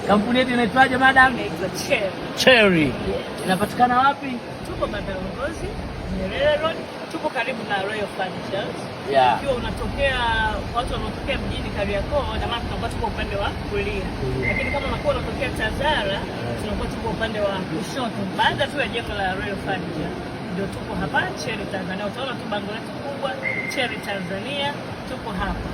Kampuni yetu inaitwaje madam? Inaitwa Cherry. Cherry. Yes. Inapatikana wapi? Tupo Bandalongozi, Nyerere Road, tupo karibu na Royal Furnitures. Yeah. Ukiwa unatokea watu wanaotokea mjini Kariakoo, na maana tunakuwa tupo upande wa kulia. Lakini kama unakuwa unatokea Tazara, tunakuwa tupo upande wa kushoto. Baada tu ya jengo la Royal Furnitures, ndio tupo hapa Cherry Tanzania. Utaona tu bango letu kubwa Cherry Tanzania, tupo hapa.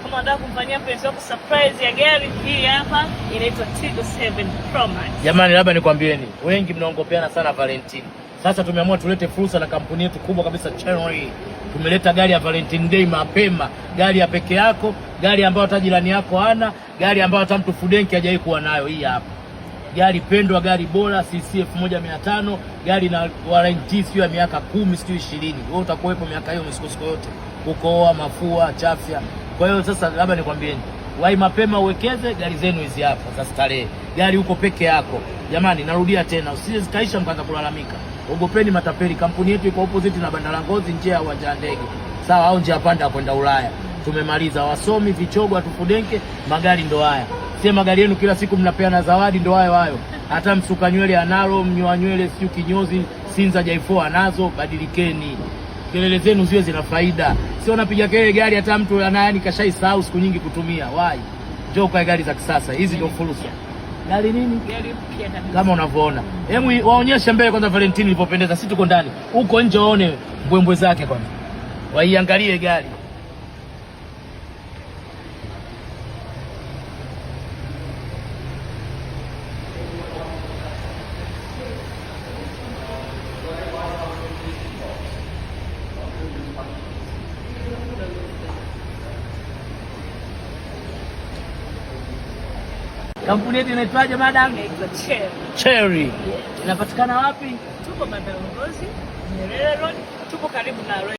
Kama unataka kumfanyia mpenzi wako surprise ya gari hii hapa inaitwa Tigo 7 Pro Max. Jamani, labda nikwambieni, wengi mnaongopeana sana Valentine. Sasa tumeamua tulete fursa na kampuni yetu kubwa kabisa Cherry. Tumeleta gari ya Valentine Day mapema, gari ya peke yako, gari ambayo hata jirani yako hana, gari ambayo hata mtu fudenki hajawahi kuwa nayo. Hii hapa gari pendwa, gari bora, CC 1500, gari na warranty sio ya miaka 10 sio 20. Wewe utakuwepo miaka hiyo misukosuko yote, ukooa, mafua, chafya. Kwa hiyo sasa labda nikwambieni, wai mapema uwekeze, gari zenu hizi hapa za starehe. Gari huko peke yako. Jamani, narudia tena, usije zikaisha mkaanza kulalamika. Ogopeni matapeli. Kampuni yetu iko opposite na Bandalongozi, njia ya uwanja wa ndege. Sawa, au njia panda ya kwenda Ulaya. Tumemaliza. Wasomi, vichogo, atufudenke, magari ndo haya. Sema magari yenu kila siku mnapeana zawadi ndo hayo. Hata msuka nywele analo, mnyoa nywele sio kinyozi, Sinza J4 anazo, badilikeni. Kelele zenu ziwe zina faida. Sio unapiga kelele gari hata mtu anayani kashaisahau siku nyingi kutumia. Why? Njoo kwa gari za kisasa. Hizi ndio fursa. Gari nini? Gari mpya kabisa. Kama unavyoona. Hebu waonyeshe mbele kwanza Valentine ilipopendeza. Sisi tuko ndani. Huko nje waone mbwembwe zake kwanza. Waiangalie gari. Kampuni yetu inaitwaje madam? Inaitwa Cherry. Cherry. Yes. Inapatikana wapi? Tupo Bandalongozi, Nyerere Road, tupo karibu na